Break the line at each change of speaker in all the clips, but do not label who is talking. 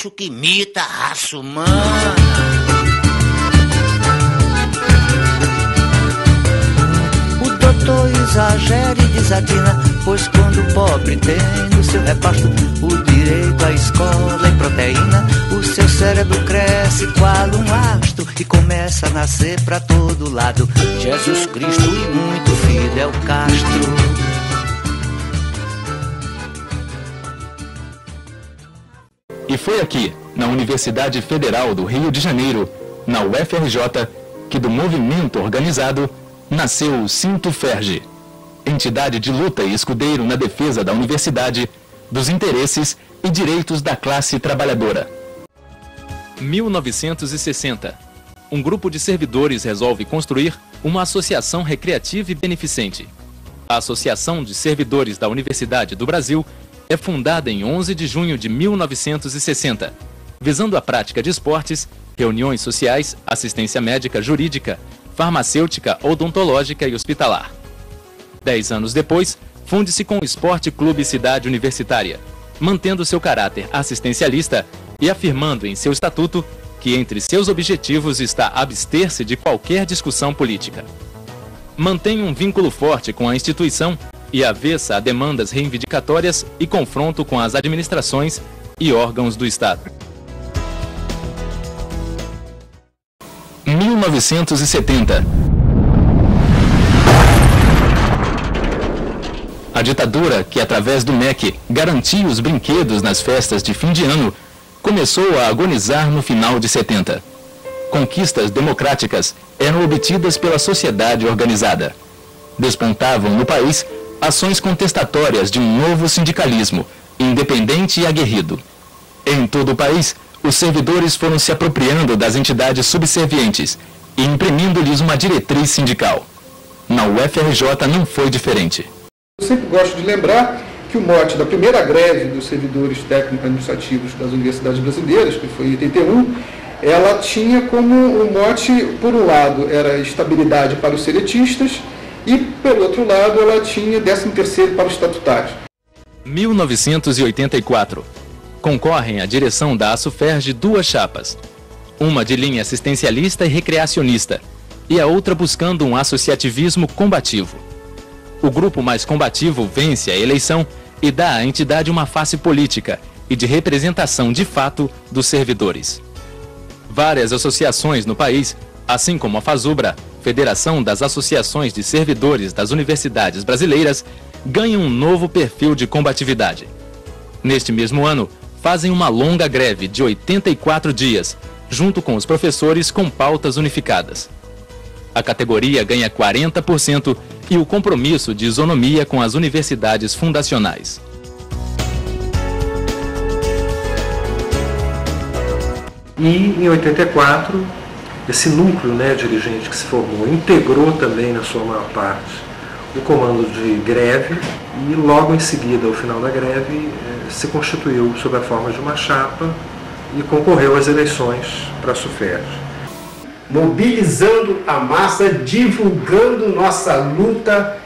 bicho que imita a raça humana. O doutor exagera e desatina, pois quando o pobre tem no seu reparto o direito à escola e proteína, o seu cérebro cresce qual um astro e começa a nascer pra todo lado. Jesus Cristo e muito Fidel Castro.
E foi aqui, na Universidade Federal do Rio de Janeiro, na UFRJ, que do movimento organizado nasceu o Sintoferge, entidade de luta e escudeiro na defesa da universidade, dos interesses e direitos da classe trabalhadora. 1960. Um grupo de servidores resolve construir uma associação recreativa e beneficente. A Associação de Servidores da Universidade do Brasil é fundada em 11 de junho de 1960, visando a prática de esportes, reuniões sociais, assistência médica, jurídica, farmacêutica, odontológica e hospitalar. 10 anos depois, funde-se com o Esporte Clube Cidade Universitária, mantendo seu caráter assistencialista e afirmando em seu estatuto que entre seus objetivos está abster-se de qualquer discussão política. Mantém um vínculo forte com a instituição e avessa a demandas reivindicatórias e confronto com as administrações e órgãos do Estado. 1970. A ditadura, que através do MEC garantia os brinquedos nas festas de fim de ano, começou a agonizar no final de 70. Conquistas democráticas eram obtidas pela sociedade organizada. Despontavam no país ações contestatórias de um novo sindicalismo, independente e aguerrido. Em todo o país, os servidores foram se apropriando das entidades subservientes e imprimindo-lhes uma diretriz sindical. Na UFRJ não foi diferente.
Eu sempre gosto de lembrar que o mote da primeira greve dos servidores técnico-administrativos das universidades brasileiras, que foi em 81, ela tinha como o mote, por um lado, era estabilidade para os seletistas, e, pelo outro lado, ela tinha 13º para os estatutários.
1984. Concorrem à direção da ASUFERJ duas chapas. Uma de linha assistencialista e recreacionista, e a outra buscando um associativismo combativo. O grupo mais combativo vence a eleição e dá à entidade uma face política e de representação de fato dos servidores. Várias associações no país, assim como a FASUBRA, Federação das Associações de Servidores das Universidades Brasileiras, ganham um novo perfil de combatividade. Neste mesmo ano, fazem uma longa greve de 84 dias, junto com os professores com pautas unificadas. A categoria ganha 40% e o compromisso de isonomia com as universidades fundacionais.
E em 84, esse núcleo dirigente que se formou integrou também, na sua maior parte, o comando de greve e logo em seguida, ao final da greve, se constituiu sob a forma de uma chapa e concorreu às eleições para a SUFERJ.
Mobilizando a massa, divulgando nossa luta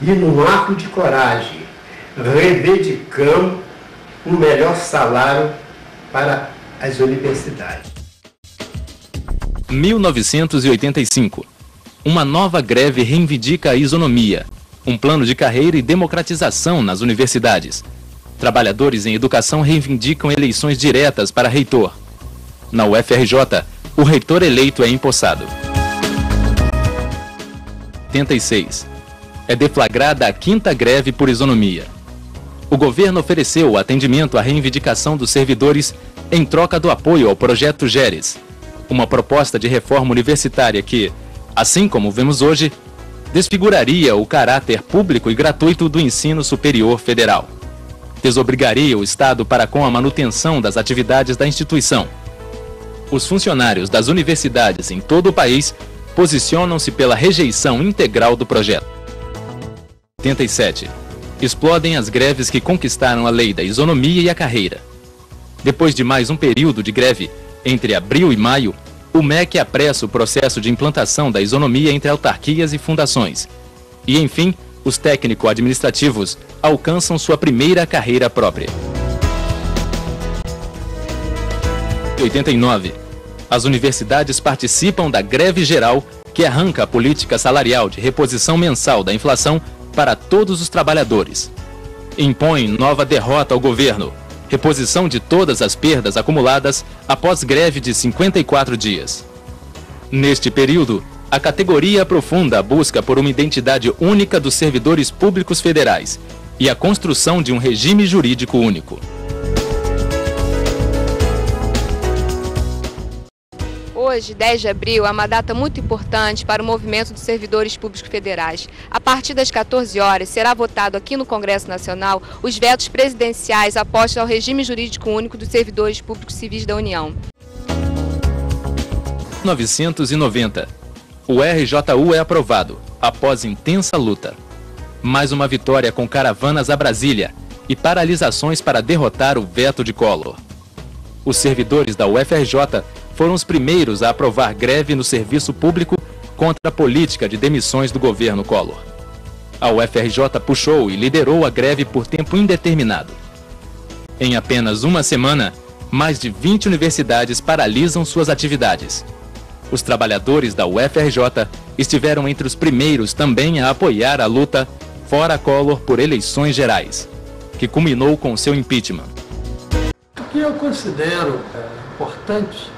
e, num ato de coragem, reivindicamos um melhor salário para as universidades.
1985. Uma nova greve reivindica a isonomia, um plano de carreira e democratização nas universidades. Trabalhadores em educação reivindicam eleições diretas para reitor. Na UFRJ, o reitor eleito é empossado. 86. É deflagrada a 5ª greve por isonomia. O governo ofereceu o atendimento à reivindicação dos servidores em troca do apoio ao projeto GERES, uma proposta de reforma universitária que, assim como vemos hoje, desfiguraria o caráter público e gratuito do ensino superior federal. Desobrigaria o Estado para com a manutenção das atividades da instituição. Os funcionários das universidades em todo o país posicionam-se pela rejeição integral do projeto. 87. Explodem as greves que conquistaram a lei da isonomia e a carreira. Depois de mais um período de greve, entre abril e maio, o MEC apressa o processo de implantação da isonomia entre autarquias e fundações. E, enfim, os técnico-administrativos alcançam sua primeira carreira própria. 1989. As universidades participam da greve geral que arranca a política salarial de reposição mensal da inflação para todos os trabalhadores. Impõe nova derrota ao governo, reposição de todas as perdas acumuladas após greve de 54 dias. Neste período, a categoria aprofunda a busca por uma identidade única dos servidores públicos federais e a construção de um regime jurídico único.
Hoje, 10 de abril, é uma data muito importante para o movimento dos servidores públicos federais. A partir das 14 horas, será votado aqui no Congresso Nacional os vetos presidenciais apostos ao regime jurídico único dos servidores públicos civis da União.
1990. O RJU é aprovado, após intensa luta. Mais uma vitória com caravanas a Brasília e paralisações para derrotar o veto de Collor. Os servidores da UFRJ foram os primeiros a aprovar greve no serviço público contra a política de demissões do governo Collor. A UFRJ puxou e liderou a greve por tempo indeterminado. Em apenas uma semana, mais de 20 universidades paralisam suas atividades. Os trabalhadores da UFRJ estiveram entre os primeiros também a apoiar a luta fora Collor por eleições gerais, que culminou com seu impeachment.
O que eu considero importante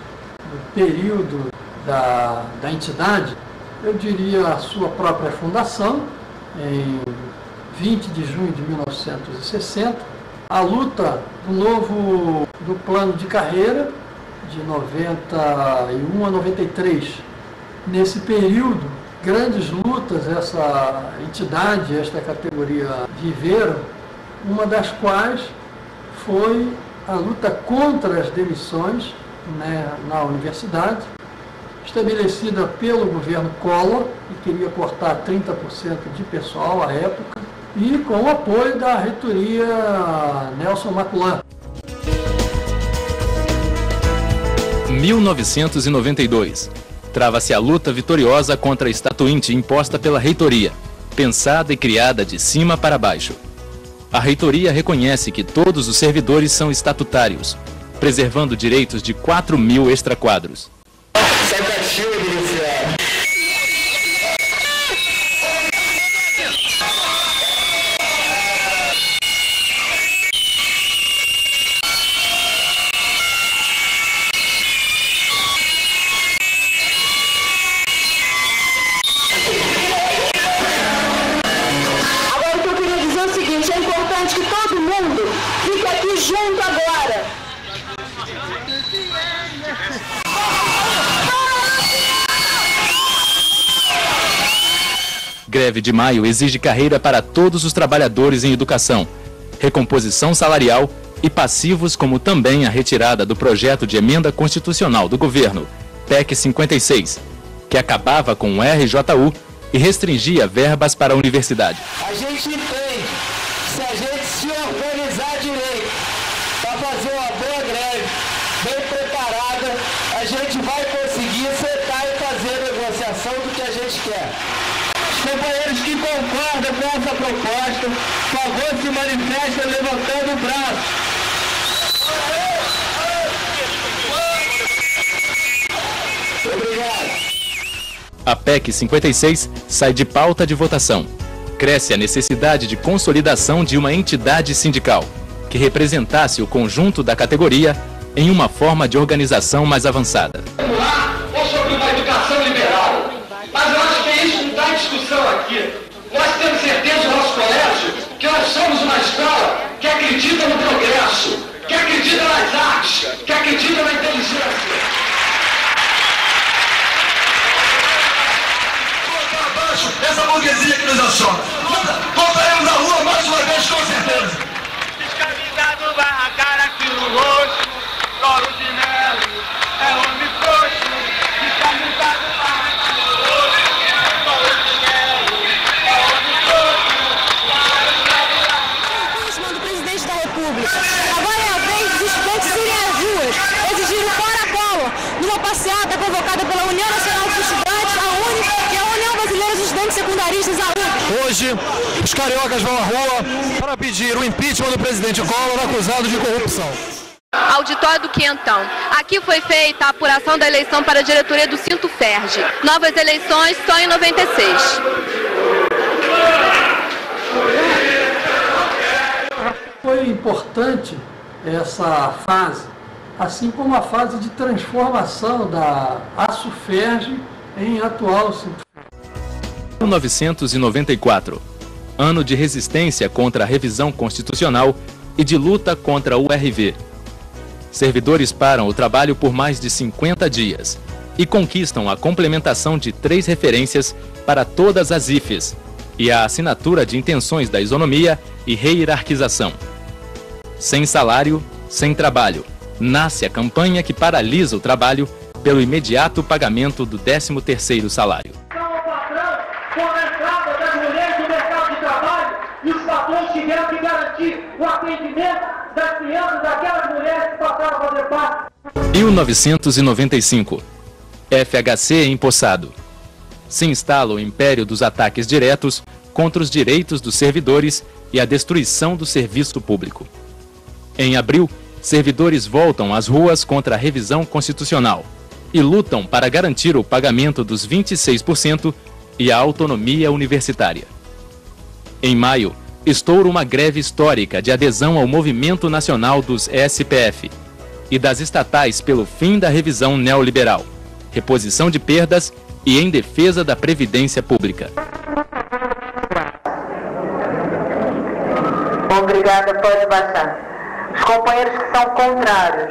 no período da entidade, eu diria a sua própria fundação, em 20 de junho de 1960, a luta do plano de carreira, de 91 a 93. Nesse período, grandes lutas essa entidade, esta categoria viveram, uma das quais foi a luta contra as demissões na universidade, estabelecida pelo governo Collor, que queria cortar 30% de pessoal à época, e com o apoio da reitoria Nelson Maculan.
1992. Trava-se a luta vitoriosa contra a estatuinte imposta pela reitoria, pensada e criada de cima para baixo. A reitoria reconhece que todos os servidores são estatutários, preservando direitos de 4.000 extraquadros.
Agora, o que eu queria dizer é o seguinte, é importante que todo mundo fique aqui junto agora.
Greve de maio exige carreira para todos os trabalhadores em educação, recomposição salarial e passivos, como também a retirada do projeto de emenda constitucional do governo, PEC 56, que acabava com o RJU e restringia verbas para a universidade.
A gente entende, se a gente se organizar direito para fazer uma boa greve, bem preparada, a gente vai conseguir sentar e fazer a negociação do que a gente quer. Os companheiros que concordam com essa proposta, por favor, se manifestem levantando o braço. Obrigado.
A PEC 56 sai de pauta de votação. Cresce a necessidade de consolidação de uma entidade sindical, que representasse o conjunto da categoria em uma forma de organização mais avançada.
Ou sobre uma educação liberal. Mas eu acho que isso não está em discussão aqui. Nós temos certeza no nosso colégio que nós somos uma escola que acredita no progresso, que acredita nas artes, que acredita na inteligência. Essa burguesia que nos aciona. Voltaremos à rua mais uma vez, com certeza. Descamisado vai a cara aqui no rosto. Coro de mel, é homem frouxo. Descamisado vai aqui no rosto. Coro de mel, é homem frouxo.
Impeachment do presidente da República. Agora é a vez dos estudantes irem às ruas, exigindo fora Collor, numa passeata convocada pela União Nacional dos Estudantes, a UNE, e a União Brasileira dos Estudantes Secundaristas, a UNE.
Hoje, os cariocas vão à rua para pedir o impeachment do presidente Collor, acusado de corrupção.
Auditório do Quentão. Aqui foi feita a apuração da eleição para a diretoria do Sintoferj. Novas eleições só em 96.
Foi importante essa fase, assim como a fase de transformação da Assuferj em atual Sintoferj.
1994, ano de resistência contra a revisão constitucional e de luta contra o URV. Servidores param o trabalho por mais de 50 dias e conquistam a complementação de 3 referências para todas as IFES e a assinatura de intenções da isonomia e rehierarquização. Sem salário, sem trabalho, nasce a campanha que paralisa o trabalho pelo imediato pagamento do 13º salário.
Com a entrada das mulheres no mercado de trabalho, e os patrões tiveram que garantir o atendimento das crianças, daquelas mulheres que passaram a fazer parte.
1995. FHC empossado. Se instala o império dos ataques diretos contra os direitos dos servidores e a destruição do serviço público. Em abril, servidores voltam às ruas contra a revisão constitucional e lutam para garantir o pagamento dos 26% e a autonomia universitária. Em maio, estoura uma greve histórica de adesão ao movimento nacional dos SPF e das estatais pelo fim da revisão neoliberal, reposição de perdas e em defesa da previdência pública.
Obrigada, pode baixar. Os companheiros que são contrários.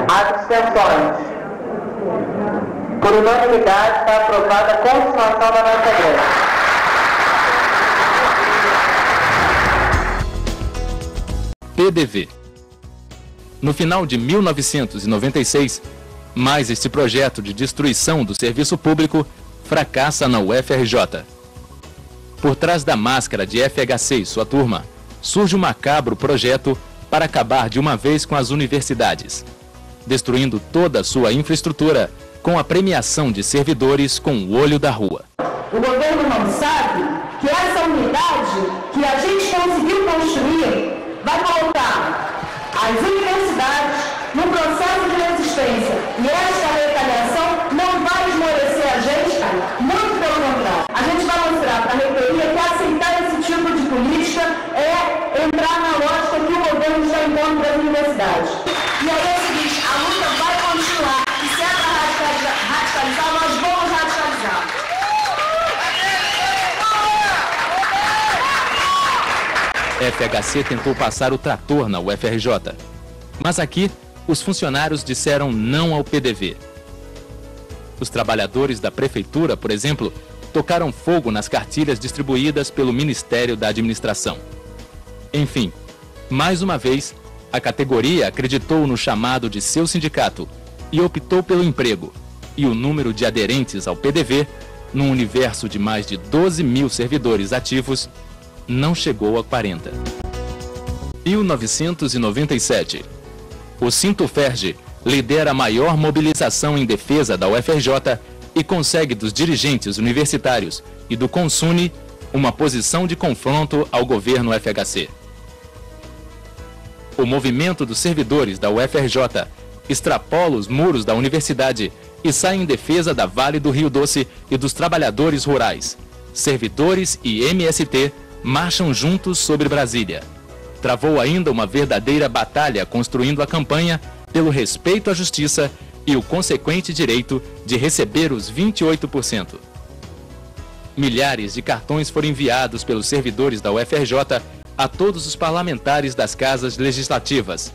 Abstenções. Por unanimidade está aprovada a continuação da nossa greve.
PDV. No final de 1996, mais este projeto de destruição do serviço público fracassa na UFRJ. Por trás da máscara de FHC e sua turma, surge um macabro projeto para acabar de uma vez com as universidades, destruindo toda a sua infraestrutura com a premiação de servidores com o olho da rua.
O governo não sabe que essa unidade que a gente conseguiu construir vai colocar as universidades num processo de resistência. E esta retaliação não vai esmorecer a gente, muito pelo contrário. A gente vai mostrar para a reitoria que aceitar esse tipo de política é entrar na lógica que o governo está impondo para as universidades. E aí é o seguinte, a luta vai continuar. E se é para radicalizar, nós vamos radicalizar.
FHC tentou passar o trator na UFRJ, mas aqui os funcionários disseram não ao PDV. Os trabalhadores da prefeitura, por exemplo, tocaram fogo nas cartilhas distribuídas pelo Ministério da Administração. Enfim, mais uma vez, a categoria acreditou no chamado de seu sindicato e optou pelo emprego e o número de aderentes ao PDV, num universo de mais de 12 mil servidores ativos, não chegou a 40. 1997. O Sintoferj lidera a maior mobilização em defesa da UFRJ e consegue dos dirigentes universitários e do Consune uma posição de confronto ao governo FHC. O movimento dos servidores da UFRJ extrapola os muros da universidade e sai em defesa da Vale do Rio Doce e dos trabalhadores rurais. Servidores e MST marcham juntos sobre Brasília. Travou ainda uma verdadeira batalha construindo a campanha pelo respeito à justiça e o consequente direito de receber os 28%. Milhares de cartões foram enviados pelos servidores da UFRJ a todos os parlamentares das casas legislativas.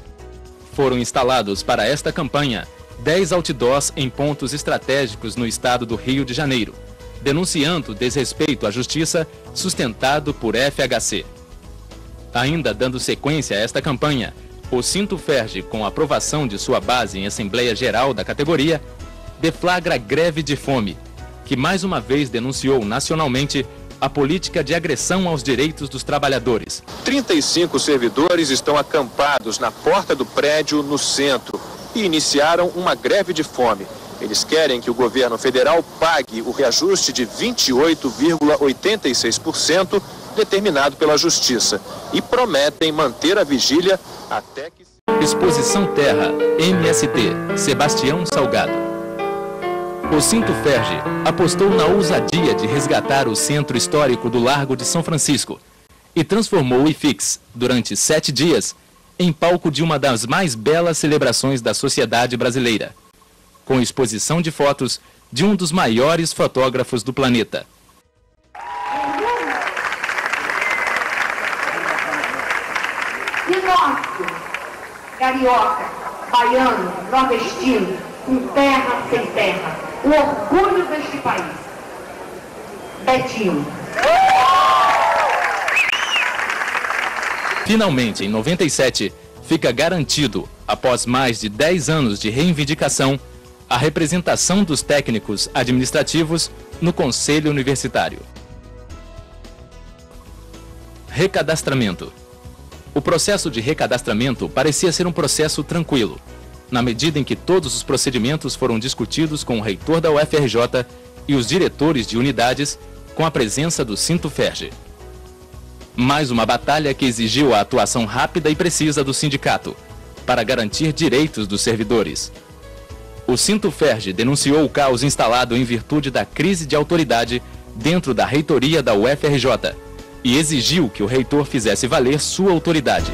Foram instalados para esta campanha 10 outdoors em pontos estratégicos no estado do Rio de Janeiro, denunciando desrespeito à justiça sustentado por FHC. Ainda dando sequência a esta campanha, o Sintoferj, com a aprovação de sua base em Assembleia Geral da categoria, deflagra greve de fome, que mais uma vez denunciou nacionalmente a política de agressão aos direitos dos trabalhadores.
35 servidores estão acampados na porta do prédio no centro e iniciaram uma greve de fome. Eles querem que o governo federal pague o reajuste de 28,86% determinado pela Justiça, e prometem manter a vigília até que...
Exposição Terra, MST, Sebastião Salgado. O Cinto Ferge apostou na ousadia de resgatar o centro histórico do Largo de São Francisco e transformou o IFIX, durante 7 dias, em palco de uma das mais belas celebrações da sociedade brasileira, com exposição de fotos de um dos maiores fotógrafos do planeta.
E nosso, carioca, baiano, nordestino, com terra sem terra, o orgulho deste país, Betinho.
Finalmente, em 97, fica garantido, após mais de 10 anos de reivindicação, a representação dos técnicos administrativos no Conselho Universitário. Recadastramento. O processo de recadastramento parecia ser um processo tranquilo, na medida em que todos os procedimentos foram discutidos com o reitor da UFRJ e os diretores de unidades, com a presença do Cinto Ferge. Mais uma batalha que exigiu a atuação rápida e precisa do sindicato, para garantir direitos dos servidores. O Cinto Ferge denunciou o caos instalado em virtude da crise de autoridade dentro da reitoria da UFRJ e exigiu que o reitor fizesse valer sua autoridade.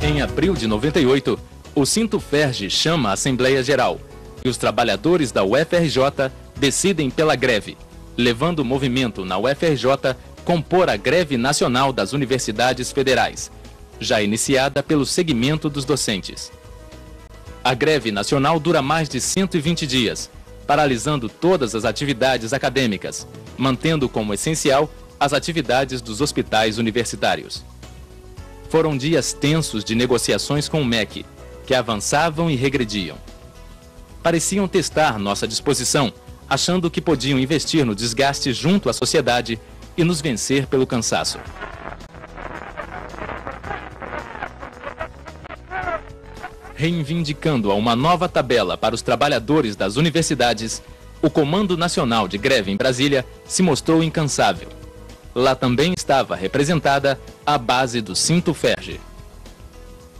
Em abril de 98, o Cinto Ferge chama a Assembleia Geral e os trabalhadores da UFRJ decidem pela greve, levando o movimento na UFRJ compor a Greve Nacional das Universidades Federais, já iniciada pelo segmento dos docentes. A greve nacional dura mais de 120 dias, paralisando todas as atividades acadêmicas, mantendo como essencial as atividades dos hospitais universitários. Foram dias tensos de negociações com o MEC, que avançavam e regrediam. Pareciam testar nossa disposição, achando que podiam investir no desgaste junto à sociedade e nos vencer pelo cansaço. Reivindicando a uma nova tabela para os trabalhadores das universidades, o Comando Nacional de Greve em Brasília se mostrou incansável. Lá também estava representada a base do Cinto Ferge.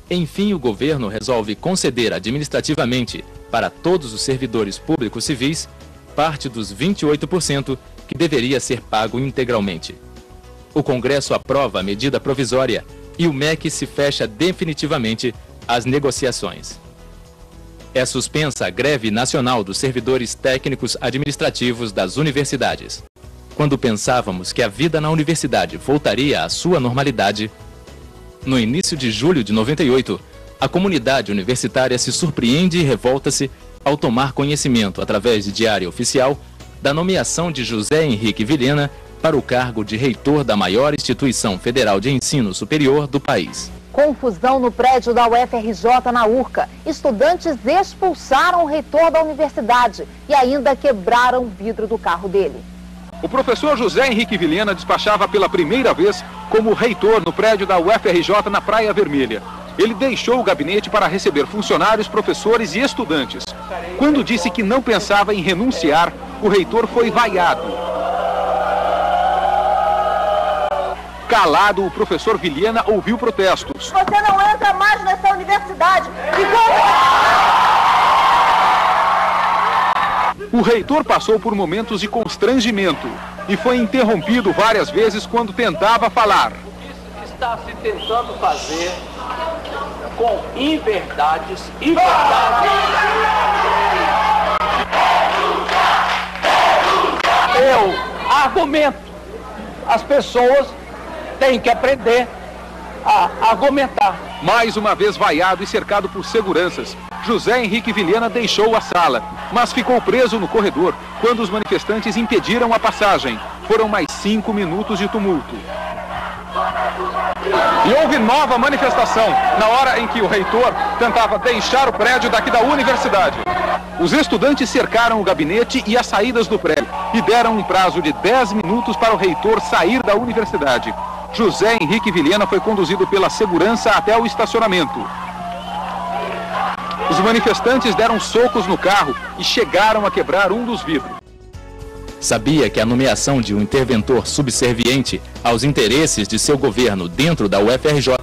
Enfim, o governo resolve conceder administrativamente para todos os servidores públicos civis parte dos 28% que deveria ser pago integralmente. O Congresso aprova a medida provisória e o MEC se fecha definitivamente às negociações. É suspensa a greve nacional dos servidores técnicos administrativos das universidades. Quando pensávamos que a vida na universidade voltaria à sua normalidade, no início de julho de 98, a comunidade universitária se surpreende e revolta-se ao tomar conhecimento, através de diário oficial, da nomeação de José Henrique Vilhena para o cargo de reitor da maior instituição federal de ensino superior do país.
Confusão no prédio da UFRJ na Urca. Estudantes expulsaram o reitor da universidade e ainda quebraram o vidro do carro dele.
O professor José Henrique Vilhena despachava pela primeira vez como reitor no prédio da UFRJ na Praia Vermelha. Ele deixou o gabinete para receber funcionários, professores e estudantes. Quando disse que não pensava em renunciar, o reitor foi vaiado. Calado, o professor Vilhena ouviu protestos.
Você não entra mais nessa universidade.
O reitor passou por momentos de constrangimento e foi interrompido várias vezes quando tentava falar.
Está se tentando fazer com inverdades e verdades. Eu argumento. As pessoas têm que aprender a argumentar.
Mais uma vez vaiado e cercado por seguranças, José Henrique Vilhena deixou a sala, mas ficou preso no corredor quando os manifestantes impediram a passagem. Foram mais 5 minutos de tumulto. E houve nova manifestação na hora em que o reitor tentava deixar o prédio daqui da universidade. Os estudantes cercaram o gabinete e as saídas do prédio e deram um prazo de 10 minutos para o reitor sair da universidade. José Henrique Vilhena foi conduzido pela segurança até o estacionamento. Os manifestantes deram socos no carro e chegaram a quebrar um dos vidros.
sabia que a nomeação de um interventor subserviente aos interesses de seu governo dentro da UFRJ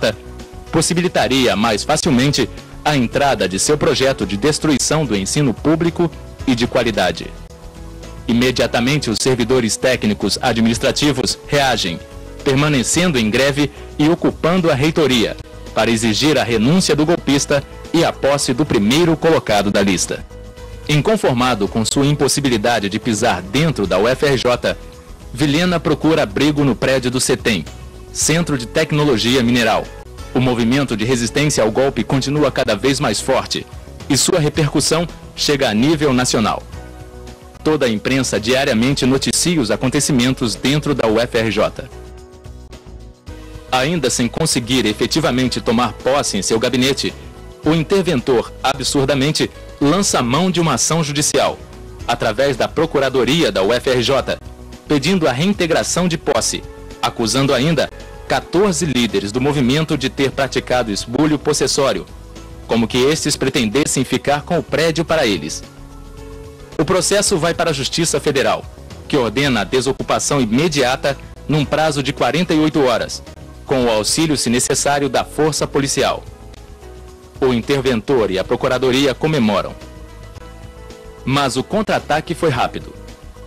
possibilitaria mais facilmente a entrada de seu projeto de destruição do ensino público e de qualidade. Imediatamente, os servidores técnicos administrativos reagem, permanecendo em greve e ocupando a reitoria, para exigir a renúncia do golpista e a posse do primeiro colocado da lista. Inconformado com sua impossibilidade de pisar dentro da UFRJ, Vilhena procura abrigo no prédio do CETEM, Centro de Tecnologia Mineral. O movimento de resistência ao golpe continua cada vez mais forte e sua repercussão chega a nível nacional. Toda a imprensa diariamente noticia os acontecimentos dentro da UFRJ. Ainda sem conseguir efetivamente tomar posse em seu gabinete, o interventor, absurdamente, lança mão de uma ação judicial, através da Procuradoria da UFRJ, pedindo a reintegração de posse, acusando ainda 14 líderes do movimento de ter praticado esbulho possessório, como que estes pretendessem ficar com o prédio para eles. O processo vai para a Justiça Federal, que ordena a desocupação imediata num prazo de 48 horas, com o auxílio, se necessário, da força policial. O interventor e a Procuradoria comemoram. Mas o contra-ataque foi rápido.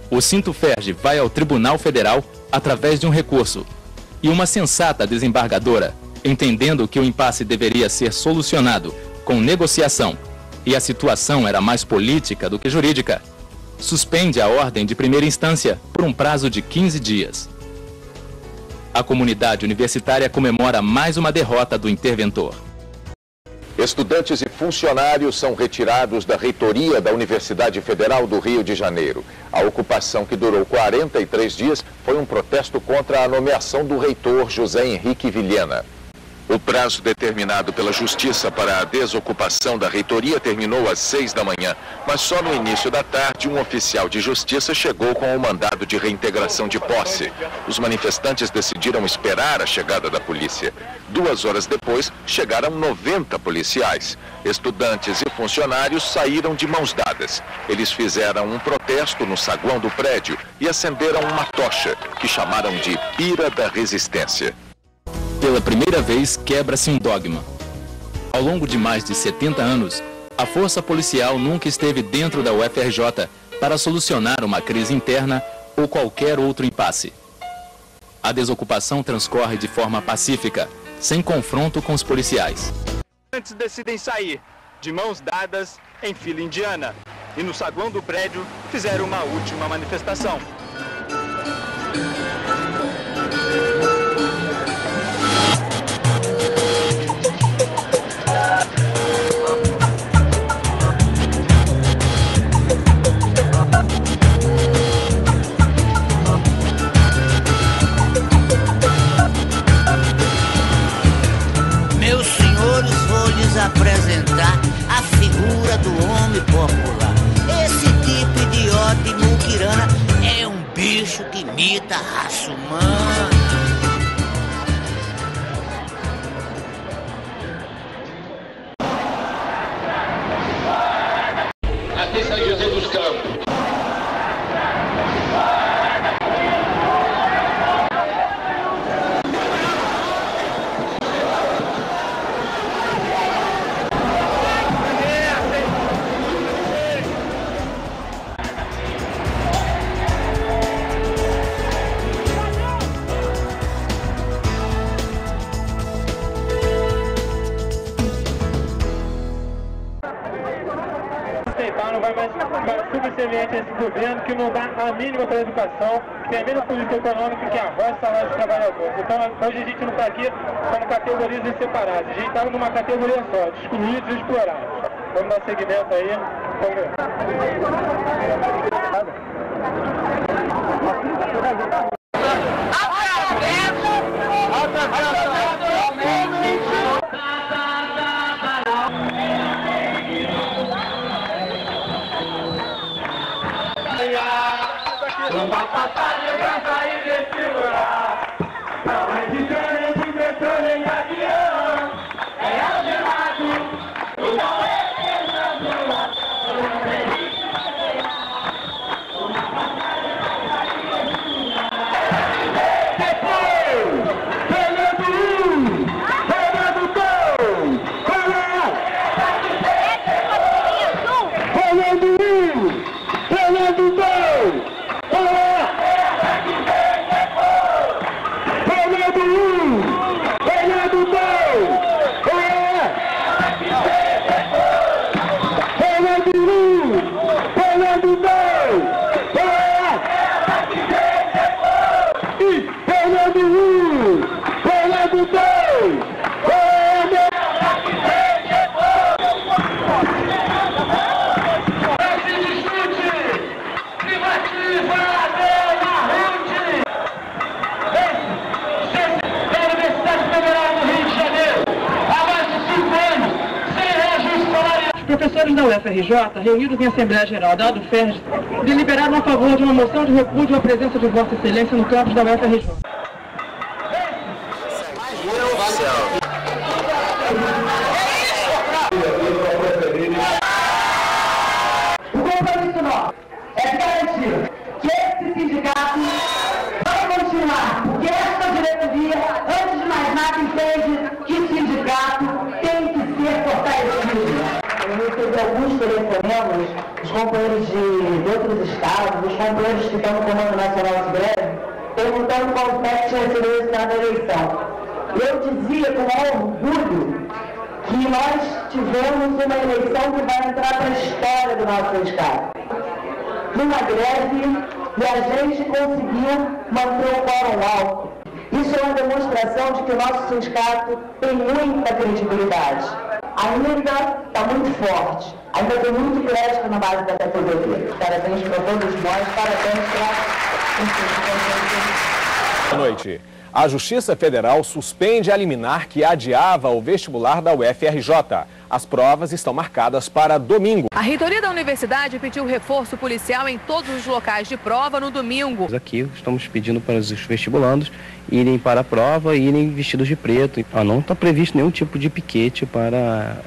O Sintoferge vai ao Tribunal Federal através de um recurso, e uma sensata desembargadora, entendendo que o impasse deveria ser solucionado com negociação e a situação era mais política do que jurídica, suspende a ordem de primeira instância por um prazo de 15 dias. A comunidade universitária comemora mais uma derrota do interventor.
Estudantes e funcionários são retirados da reitoria da Universidade Federal do Rio de Janeiro. A ocupação, que durou 43 dias, foi um protesto contra a nomeação do reitor José Henrique Vilhena. O prazo determinado pela Justiça para a desocupação da reitoria terminou às 6 da manhã, mas só no início da tarde um oficial de justiça chegou com o mandado de reintegração de posse. Os manifestantes decidiram esperar a chegada da polícia. 2 horas depois, chegaram 90 policiais. Estudantes e funcionários saíram de mãos dadas. Eles fizeram um protesto no saguão do prédio e acenderam uma tocha, que chamaram de Pira da Resistência.
Pela primeira vez, quebra-se um dogma. Ao longo de mais de 70 anos, a força policial nunca esteve dentro da UFRJ para solucionar uma crise interna ou qualquer outro impasse. A desocupação transcorre de forma pacífica, sem confronto com os policiais.
Antes decidem sair, de mãos dadas, em fila indiana, e no saguão do prédio fizeram uma última manifestação.
Apresentar a figura do homem popular. Esse tipo idiota e muquirana é um bicho que imita a raça humana.
Aqui está José dos Campos.
Subserviente a esse governo que não dá a mínima para a educação, que tem a mesma política econômica que a voz salário dos trabalhadores. Então hoje a gente não está aqui como categorias separadas, a gente está numa categoria só, de excluídos e explorados. Vamos dar seguimento aí.
Uma passagem pra sair desse lugar. Não é diferente metrô nem avião. É algemado, não é pensando. Uma passagem
servidores da UFRJ, reunidos em Assembleia Geral da UFERJ, deliberaram a favor de uma moção de repúdio à presença de Vossa Excelência no campus da UFRJ.
O compromisso nosso é garantir que esse sindicato vai continuar, porque essa diretoria, antes de mais nada, entende que o sindicato tem que ser fortalecido. Eu recebi alguns telefonemas dos companheiros de outros estados, dos companheiros que estão no Comando Nacional de Greve, perguntando qual PEC tinha sido o resultado da eleição. Eu dizia com orgulho que nós tivemos uma eleição que vai entrar para a história do nosso sindicato. Numa greve, e a gente conseguiu manter o quórum alto. Isso é uma demonstração de que o nosso sindicato tem muita credibilidade. Ainda está muito forte, ainda tem muito crédito na base da categoria. Parabéns para todos nós, parabéns para...
Boa noite. A Justiça Federal suspende a liminar que adiava o vestibular da UFRJ. As provas estão marcadas para domingo.
A reitoria da universidade pediu reforço policial em todos os locais de prova no domingo.
Aqui estamos pedindo para os vestibulandos irem para a prova e irem vestidos de preto. Não está previsto nenhum tipo de piquete para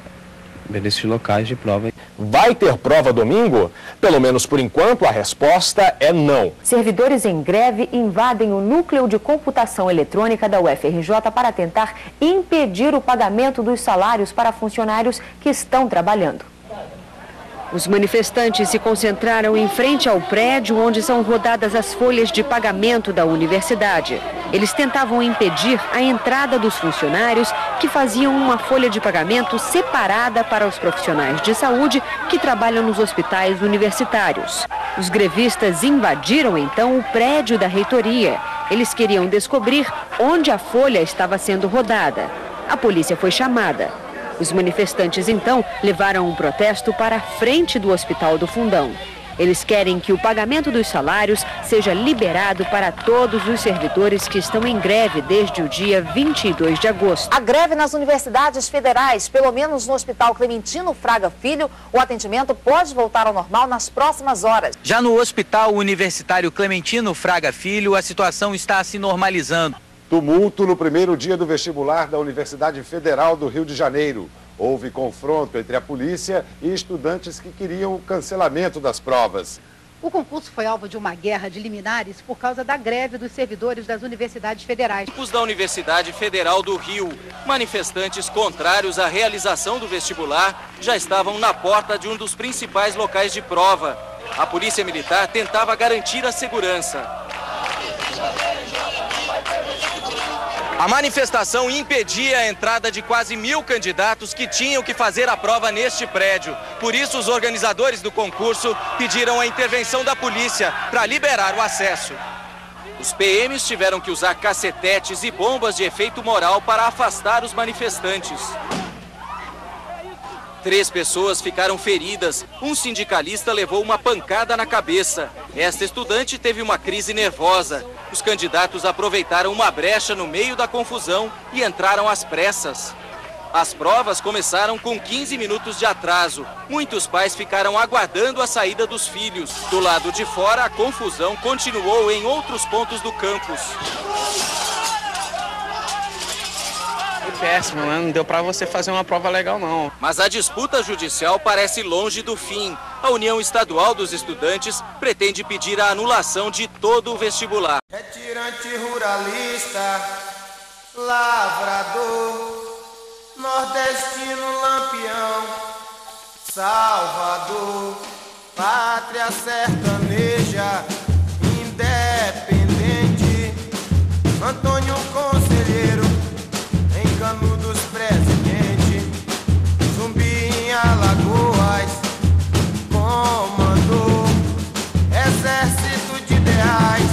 esses locais de prova.
Vai ter prova domingo? Pelo menos por enquanto a resposta é não.
Servidores em greve invadem o núcleo de computação eletrônica da UFRJ para tentar impedir o pagamento dos salários para funcionários que estão trabalhando.
Os manifestantes se concentraram em frente ao prédio onde são rodadas as folhas de pagamento da universidade. Eles tentavam impedir a entrada dos funcionários que faziam uma folha de pagamento separada para os profissionais de saúde que trabalham nos hospitais universitários. Os grevistas invadiram então o prédio da reitoria. Eles queriam descobrir onde a folha estava sendo rodada. A polícia foi chamada. Os manifestantes, então, levaram um protesto para a frente do Hospital do Fundão. Eles querem que o pagamento dos salários seja liberado para todos os servidores que estão em greve desde o dia 22 de agosto.
A greve nas universidades federais, pelo menos no Hospital Clementino Fraga Filho, o atendimento pode voltar ao normal nas próximas horas.
Já no Hospital Universitário Clementino Fraga Filho, a situação está se normalizando.
Tumulto no primeiro dia do vestibular da Universidade Federal do Rio de Janeiro. Houve confronto entre a polícia e estudantes que queriam o cancelamento das provas.
O concurso foi alvo de uma guerra de liminares por causa da greve dos servidores das universidades federais.
Campus da Universidade Federal do Rio, manifestantes contrários à realização do vestibular já estavam na porta de um dos principais locais de prova. A polícia militar tentava garantir a segurança. A manifestação impedia a entrada de quase 1000 candidatos que tinham que fazer a prova neste prédio. Por isso, os organizadores do concurso pediram a intervenção da polícia para liberar o acesso. Os PMs tiveram que usar cacetetes e bombas de efeito moral para afastar os manifestantes. 3 pessoas ficaram feridas. Um sindicalista levou uma pancada na cabeça. Esta estudante teve uma crise nervosa. Os candidatos aproveitaram uma brecha no meio da confusão e entraram às pressas. As provas começaram com 15 minutos de atraso. Muitos pais ficaram aguardando a saída dos filhos. Do lado de fora, a confusão continuou em outros pontos do campus.
Péssimo, né? Não deu pra você fazer uma prova legal, não.
Mas a disputa judicial parece longe do fim. A União Estadual dos Estudantes pretende pedir a anulação de todo o vestibular.
Retirante ruralista, lavrador, nordestino lampião, Salvador, pátria sertaneja, independente, Antônio Conselheiro, Canudos presidente, Zumbi em Alagoas, comandou, exército de ideais,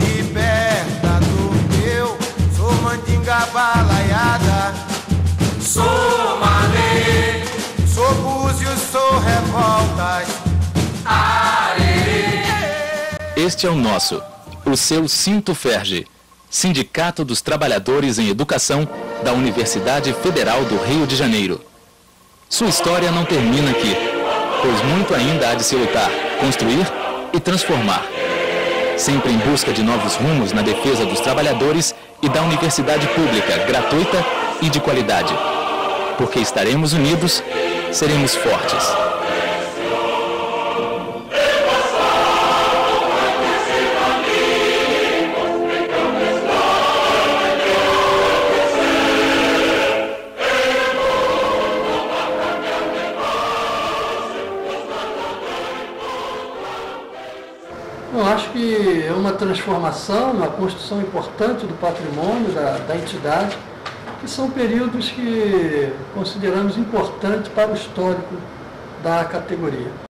libertador. Eu sou mandinga balaiada, sou malê, sou búzios, sou revoltas, arerê.
Este é o nosso, o seu Sintoferj, Sindicato dos Trabalhadores em Educação da Universidade Federal do Rio de Janeiro. Sua história não termina aqui, pois muito ainda há de se lutar, construir e transformar. Sempre em busca de novos rumos na defesa dos trabalhadores e da universidade pública, gratuita e de qualidade. Porque estaremos unidos, seremos fortes.
Eu acho que é uma transformação, uma construção importante do patrimônio da entidade, que são períodos que consideramos importantes para o histórico da categoria.